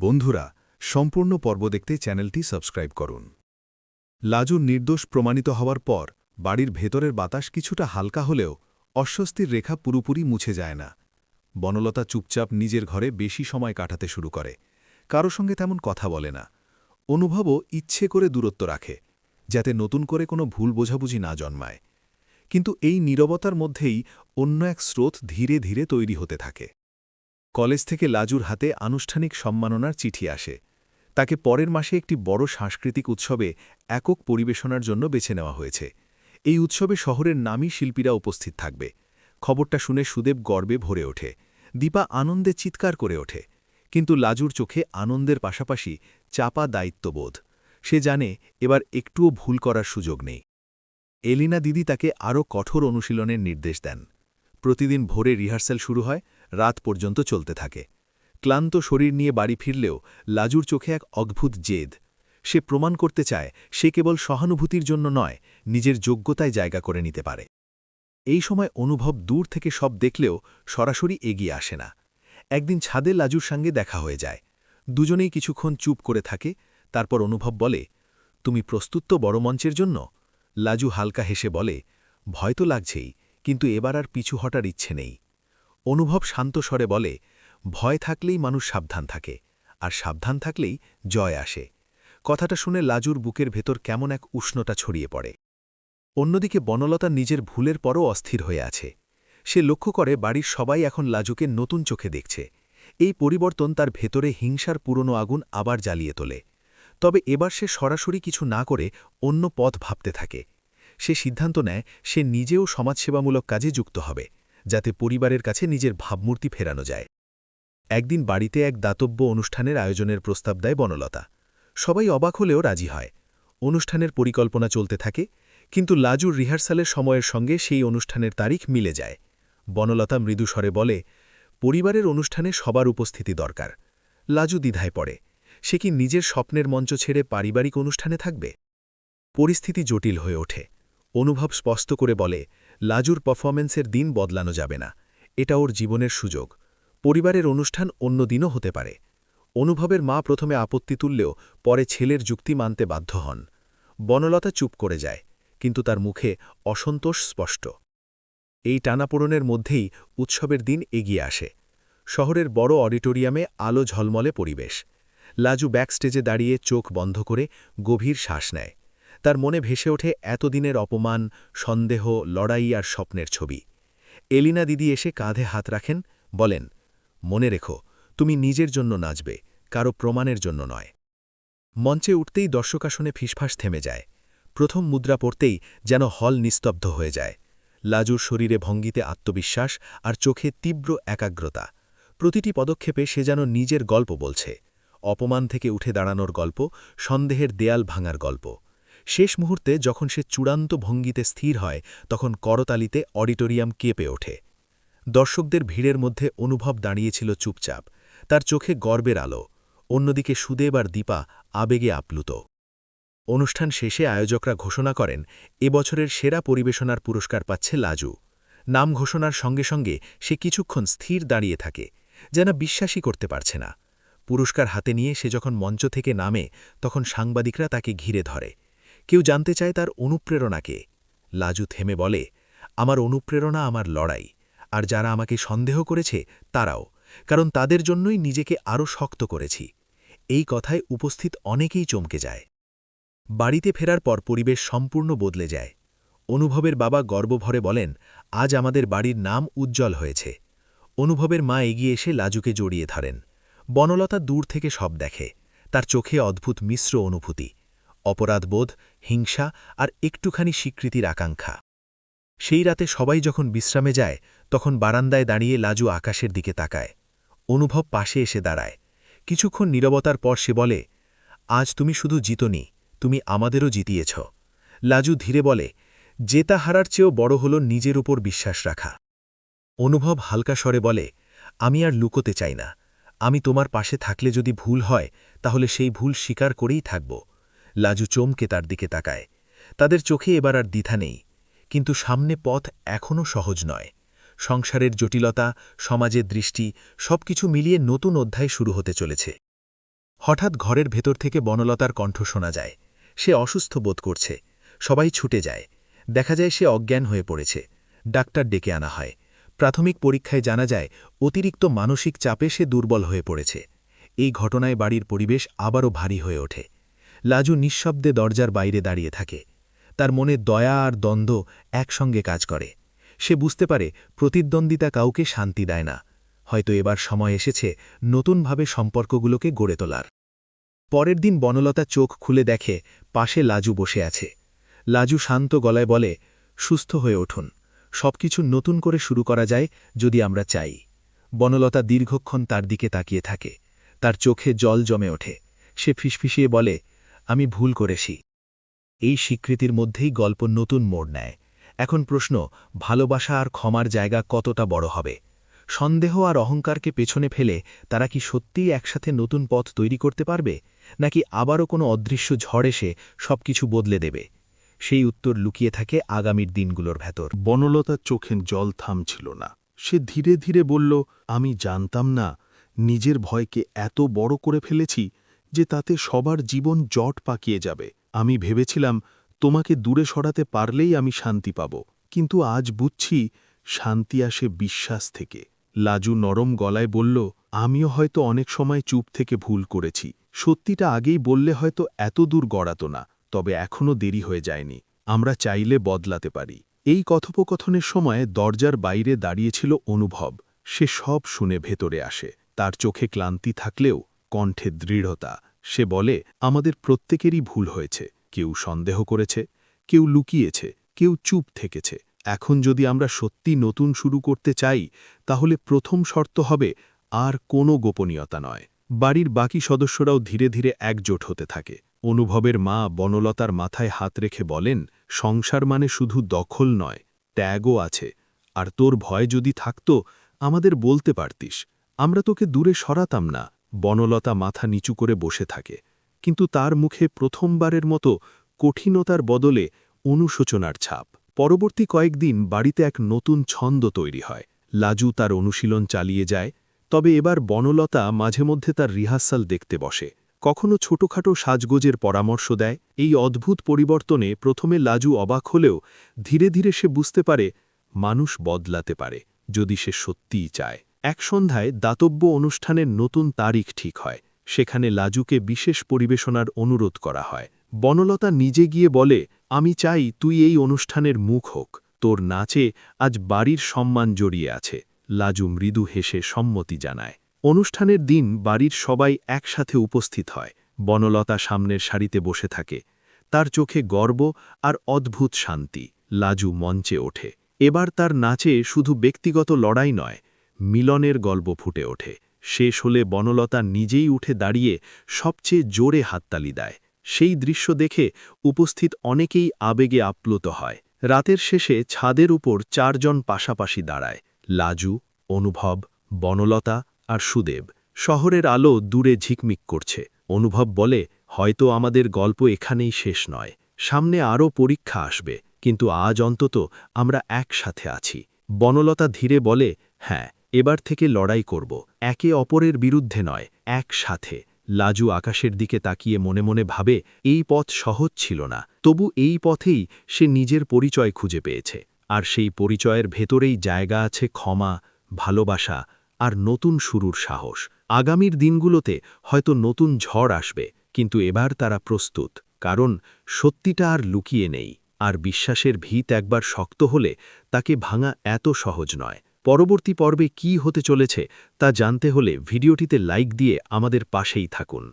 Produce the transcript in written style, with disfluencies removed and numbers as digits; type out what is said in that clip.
বন্ধুরা, সম্পূর্ণ পর্ব দেখতে চ্যানেলটি সাবস্ক্রাইব করুন। লাজুর নির্দোষ প্রমাণিত হওয়ার পর বাড়ির ভেতরের বাতাস কিছুটা হালকা হলেও অস্বস্তির রেখা পুরোপুরি মুছে যায় না। বনলতা চুপচাপ নিজের ঘরে বেশি সময় কাটাতে শুরু করে, কারো সঙ্গে তেমন কথা বলে না। অনুভবও ইচ্ছে করে দূরত্ব রাখে, যাতে নতুন করে কোনো ভুল বোঝাবুঝি না জন্মায়। কিন্তু এই নীরবতার মধ্যেই অন্য এক স্রোত ধীরে ধীরে তৈরি হতে থাকে। কলেজ থেকে লাজুর হাতে আনুষ্ঠানিক সম্মাননার চিঠি আসে। তাকে পরের মাসে একটি বড় সাংস্কৃতিক উৎসবে একক পরিবেশনার জন্য বেছে নেওয়া হয়েছে। এই উৎসবে শহরের নামী শিল্পীরা উপস্থিত থাকবে। খবরটা শুনে সুদেব গর্বে ভরে ওঠে, দীপা আনন্দে চিৎকার করে ওঠে। কিন্তু লাজুর চোখে আনন্দের পাশাপাশি চাপা দায়িত্ববোধ। সে জানে এবার একটুও ভুল করার সুযোগ নেই। এলিনা দিদি তাকে আরও কঠোর অনুশীলনের নির্দেশ দেন। প্রতিদিন ভোরে রিহার্সাল শুরু হয়, রাত পর্যন্ত চলতে থাকে। ক্লান্ত শরীর নিয়ে বাড়ি ফিরলেও লাজুর চোখে এক অদ্ভুত জেদ। সে প্রমাণ করতে চায় সে কেবল সহানুভূতির জন্য নয়, নিজের যোগ্যতায় জায়গা করে নিতে পারে। এই সময় অনুভব দূর থেকে সব দেখলেও সরাসরি এগিয়ে আসে না। একদিন ছাদে লাজুর সঙ্গে দেখা হয়ে যায়। দুজনেই কিছুক্ষণ চুপ করে থাকে। তারপর অনুভব বলে, তুমি প্রস্তুত তো বড় মঞ্চের জন্য? লাজু হালকা হেসে বলে, ভয় তো লাগছেই, কিন্তু এবার আর পিছু হটার ইচ্ছে নেই। অনুভব শান্ত স্বরে বলে, ভয় থাকলেই মানুষ সাবধান থাকে, আর সাবধান থাকলেই জয় আসে। কথাটা শুনে লাজুর বুকের ভেতর কেমন এক উষ্ণতা ছড়িয়ে পড়ে। অন্যদিকে বনলতা নিজের ভুলের পরও অস্থির হয়ে আছে। সে লক্ষ্য করে বাড়ির সবাই এখন লাজুকে নতুন চোখে দেখছে। এই পরিবর্তন তার ভেতরে হিংসার পুরনো আগুন আবার জ্বালিয়ে তোলে। তবে এবার সে সরাসরি কিছু না করে অন্য পথ ভাবতে থাকে। সে সিদ্ধান্ত নেয় সে নিজেও সমাজসেবামূলক কাজে যুক্ত হবে, যাতে পরিবারের কাছে নিজের ভাবমূর্তি ফেরানো যায়। একদিন বাড়িতে এক দাতব্য অনুষ্ঠানের আয়োজনের প্রস্তাব দেয় বনলতা। সবাই অবাক হলেও রাজি হয়। অনুষ্ঠানের পরিকল্পনা চলতে থাকে, কিন্তু লাজুর রিহার্সালের সময়ের সঙ্গে সেই অনুষ্ঠানের তারিখ মিলে যায়। বনলতা মৃদু স্বরে বলে, পরিবারের অনুষ্ঠানে সবার উপস্থিতি দরকার। লাজু দ্বিধায় পড়ে, সে কি নিজের স্বপ্নের মঞ্চ ছেড়ে পারিবারিক অনুষ্ঠানে থাকবে? পরিস্থিতি জটিল হয়ে ওঠে। অনুভব স্পষ্ট করে বলে, লাজুর পারফরম্যান্সের দিন বদলানো যাবে না, এটা ওর জীবনের সুযোগ। পরিবারের অনুষ্ঠান অন্য দিনও হতে পারে। অনুভবের মা প্রথমে আপত্তি তুললেও পরে ছেলের যুক্তি মানতে বাধ্য হন। বনলতা চুপ করে যায়, কিন্তু তার মুখে অসন্তোষ স্পষ্ট। এই টানাপোড়নের মধ্যেই উৎসবের দিন এগিয়ে আসে। শহরের বড় অডিটোরিয়ামে আলো ঝলমলে পরিবেশ। লাজু ব্যাকস্টেজে দাঁড়িয়ে চোখ বন্ধ করে গভীর শ্বাস নেয়। তার মনে ভেসে ওঠে এতদিনের অপমান, সন্দেহ, লড়াই আর স্বপ্নের ছবি। এলিনা দিদি এসে কাঁধে হাত রাখেন, বলেন, মনে রেখো, তুমি নিজের জন্য নাচবে, কারো প্রমাণের জন্য নয়। মঞ্চে উঠতেই দর্শকাসনে ফিসফাস থেমে যায়। প্রথম মুদ্রা পড়তেই যেন হল নিস্তব্ধ হয়ে যায়। লাজুর শরীরে ভঙ্গিতে আত্মবিশ্বাস আর চোখে তীব্র একাগ্রতা। প্রতিটি পদক্ষেপে সে যেন নিজের গল্প বলছে। অপমান থেকে উঠে দাঁড়ানোর গল্প, সন্দেহের দেয়াল ভাঙার গল্প। শেষ মুহূর্তে যখন সে চূড়ান্ত ভঙ্গিতে স্থির হয়, তখন করতালিতে অডিটোরিয়াম কেঁপে ওঠে। দর্শকদের ভিড়ের মধ্যে অনুভব দাঁড়িয়েছিল চুপচাপ, তার চোখে গর্বের আলো। অন্যদিকে সুদেব আর দীপা আবেগে আপ্লুত। অনুষ্ঠান শেষে আয়োজকরা ঘোষণা করেন, এবছরের সেরা পরিবেশনার পুরস্কার পাচ্ছে লাজু। নাম ঘোষণার সঙ্গে সঙ্গে সে কিছুক্ষণ স্থির দাঁড়িয়ে থাকে, যেন বিশ্বাসই করতে পারছে না। পুরস্কার হাতে নিয়ে সে যখন মঞ্চ থেকে নামে, তখন সাংবাদিকরা তাকে ঘিরে ধরে। কেউ জানতে চায় তার অনুপ্রেরণাকে। লাজু থেমে বলে, আমার অনুপ্রেরণা আমার লড়াই, আর যারা আমাকে সন্দেহ করেছে তারাও, কারণ তাদের জন্যই নিজেকে আরও শক্ত করেছি। এই কথায় উপস্থিত অনেকেই চমকে যায়। বাড়িতে ফেরার পর পরিবেশ সম্পূর্ণ বদলে যায়। অনুভবের বাবা গর্বভরে বলেন, আজ আমাদের বাড়ির নাম উজ্জ্বল হয়েছে। অনুভবের মা এগিয়ে এসে লাজুকে জড়িয়ে ধরেন। বনলতা দূর থেকে সব দেখে, তার চোখে অদ্ভুত মিশ্র অনুভূতি, অপরাধবোধ, হিংসা আর একটুখানি স্বীকৃতির আকাঙ্ক্ষা। সেই রাতে সবাই যখন বিশ্রামে যায়, তখন বারান্দায় দাঁড়িয়ে লাজু আকাশের দিকে তাকায়। অনুভব পাশে এসে দাঁড়ায়। কিছুক্ষণ নীরবতার পর সে বলে, আজ তুমি শুধু জিতনি, তুমি আমাদেরও জিতিয়েছ। লাজু ধীরে বলে, জেতা হারার চেয়েও বড় হল নিজের উপর বিশ্বাস রাখা। অনুভব হালকা স্বরে বলে, আমি আর লুকোতে চাই না। আমি তোমার পাশে থাকলে যদি ভুল হয়, তাহলে সেই ভুল স্বীকার করেই থাকব। লাজু চমকে তার দিকে তাকায়। তাদের চোখে এবার আর দ্বিধা নেই, কিন্তু সামনে পথ এখনও সহজ নয়। সংসারের জটিলতা, সমাজের দৃষ্টি, সবকিছু মিলিয়ে নতুন অধ্যায় শুরু হতে চলেছে। হঠাৎ ঘরের ভেতর থেকে বনলতার কণ্ঠ শোনা যায়। সে অসুস্থ বোধ করছে। সবাই ছুটে যায়। দেখা যায় সে অজ্ঞান হয়ে পড়েছে। ডাক্তার ডেকে আনা হয়। প্রাথমিক পরীক্ষায় জানা যায় অতিরিক্ত মানসিক চাপে সে দুর্বল হয়ে পড়েছে। এই ঘটনায় বাড়ির পরিবেশ আবারও ভারী হয়ে ওঠে। লাজু নিঃশব্দে দরজার বাইরে দাঁড়িয়ে থাকে। তার মনে দয়া আর দ্বন্দ্ব একসঙ্গে কাজ করে। সে বুঝতে পারে প্রতিদ্বন্দ্বিতা কাউকে শান্তি দেয় না। হয়তো এবার সময় এসেছে নতুনভাবে সম্পর্কগুলোকে গড়ে তোলার। পরের দিন বনলতা চোখ খুলে দেখে পাশে লাজু বসে আছে। লাজু শান্ত গলায় বলে, সুস্থ হয়ে উঠুন। সবকিছু নতুন করে শুরু করা যায় যদি আমরা চাই। বনলতা দীর্ঘক্ষণ তার দিকে তাকিয়ে থাকে। তার চোখে জল জমে ওঠে। সে ফিসফিসিয়ে বলে, আমি ভুল করেছি। এই স্বীকৃতির মধ্যেই গল্প নতুন মোড় নেয়। এখন প্রশ্ন, ভালোবাসা আর ক্ষমার জায়গা কতটা বড় হবে? সন্দেহ আর অহংকারকে পেছনে ফেলে তারা কি সত্যিই একসাথে নতুন পথ তৈরি করতে পারবে, নাকি আবারও কোনো অদৃশ্য ঝড় এসে সবকিছু বদলে দেবে? সেই উত্তর লুকিয়ে থাকে আগামীর দিনগুলোর ভেতর। বনলতার চোখে জল থামছিল না। সে ধীরে ধীরে বলল, আমি জানতাম না নিজের ভয়কে এত বড় করে ফেলেছি যে তাতে সবার জীবন জট পাকিয়ে যাবে। আমি ভেবেছিলাম তোমাকে দূরে সরাতে পারলেই আমি শান্তি পাব, কিন্তু আজ বুঝছি শান্তি আসে বিশ্বাস থেকে। লাজু নরম গলায় বলল, আমিও হয়তো অনেক সময় চুপ থেকে ভুল করেছি। সত্যিটা আগেই বললে হয়তো এত দূর গড়াত না, তবে এখনও দেরি হয়ে যায়নি। আমরা চাইলে বদলাতে পারি। এই কথোপকথনের সময় দরজার বাইরে দাঁড়িয়েছিল অনুভব। সে সব শুনে ভেতরে আসে। তার চোখে ক্লান্তি থাকলেও কণ্ঠে দৃঢ়তা। সে বলে, আমাদের প্রত্যেকেরই ভুল হয়েছে। কেউ সন্দেহ করেছে, কেউ লুকিয়েছে, কেউ চুপ থেকেছে। এখন যদি আমরা সত্যি নতুন শুরু করতে চাই, তাহলে প্রথম শর্ত হবে আর কোনো গোপনীয়তা নয়। বাড়ির বাকি সদস্যরাও ধীরে ধীরে একজোট হতে থাকে। অনুভবের মা বনলতার মাথায় হাত রেখে বলেন, সংসার মানে শুধু দখল নয়, ত্যাগও আছে। আর তোর ভয় যদি থাকত, আমাদের বলতে পারতিস, আমরা তোকে দূরে সরাতাম না। বনলতা মাথা নিচু করে বসে থাকে, কিন্তু তার মুখে প্রথমবারের মতো কঠিনতার বদলে অনুশোচনার ছাপ। পরবর্তী কয়েকদিন বাড়িতে এক নতুন ছন্দ তৈরি হয়। লাজু তার অনুশীলন চালিয়ে যায়, তবে এবার বনলতা মাঝে মধ্যে তার রিহার্সাল দেখতে বসে। কখনো ছোটখাটো সাজগোজের পরামর্শ দেয়। এই অদ্ভুত পরিবর্তনে প্রথমে লাজু অবাক হলেও ধীরে ধীরে সে বুঝতে পারে মানুষ বদলাতে পারে যদি সে সত্যিই চায়। এক সন্ধ্যায় দাতব্য অনুষ্ঠানের নতুন তারিখ ঠিক হয়। সেখানে লাজুকে বিশেষ পরিবেশনার অনুরোধ করা হয়। বনলতা নিজে গিয়ে বলে, আমি চাই তুই এই অনুষ্ঠানের মুখ হোক। তোর নাচে আজ বাড়ির সম্মান জড়িয়ে আছে। লাজু মৃদু হেসে সম্মতি জানায়। অনুষ্ঠানের দিন বাড়ির সবাই একসাথে উপস্থিত হয়। বনলতা সামনের সারিতে বসে থাকে। তার চোখে গর্ব আর অদ্ভুত শান্তি। লাজু মঞ্চে ওঠে। এবার তার নাচে শুধু ব্যক্তিগত লড়াই নয়, মিলনের গল্প ফুটে ওঠে। শেষ হলে বনলতা নিজেই উঠে দাঁড়িয়ে সবচেয়ে জোরে হাততালি দেয়। সেই দৃশ্য দেখে উপস্থিত অনেকেই আবেগে আপ্লুত হয়। রাতের শেষে ছাদের উপর 4 জন পাশাপাশি দাঁড়ায়, লাজু, অনুভব, বনলতা আর সুদেব। শহরের আলো দূরে ঝিকমিক করছে। অনুভব বলে, হয়তো আমাদের গল্প এখানেই শেষ নয়, সামনে আরও পরীক্ষা আসবে, কিন্তু আজ অন্তত আমরা একসাথে আছি। বনলতা ধীরে বলে, হ্যাঁ, এবার থেকে লড়াই করব, একে অপরের বিরুদ্ধে নয়, একসাথে। লাজু আকাশের দিকে তাকিয়ে মনে মনে ভাবে, এই পথ সহজ ছিল না, তবু এই পথেই সে নিজের পরিচয় খুঁজে পেয়েছে। আর সেই পরিচয়ের ভেতরেই জায়গা আছে ক্ষমা, ভালোবাসা আর নতুন শুরুর সাহস। আগামীর দিনগুলোতে হয়তো নতুন ঝড় আসবে, কিন্তু এবার তারা প্রস্তুত, কারণ সত্যিটা আর লুকিয়ে নেই। আর বিশ্বাসের ভিত একবার শক্ত হলে তাকে ভাঙা এত সহজ নয়। পরবর্তী পর্বে কী হতে চলেছে তা জানতে হলে ভিডিওটিতে লাইক দিয়ে আমাদের পাশেই থাকুন।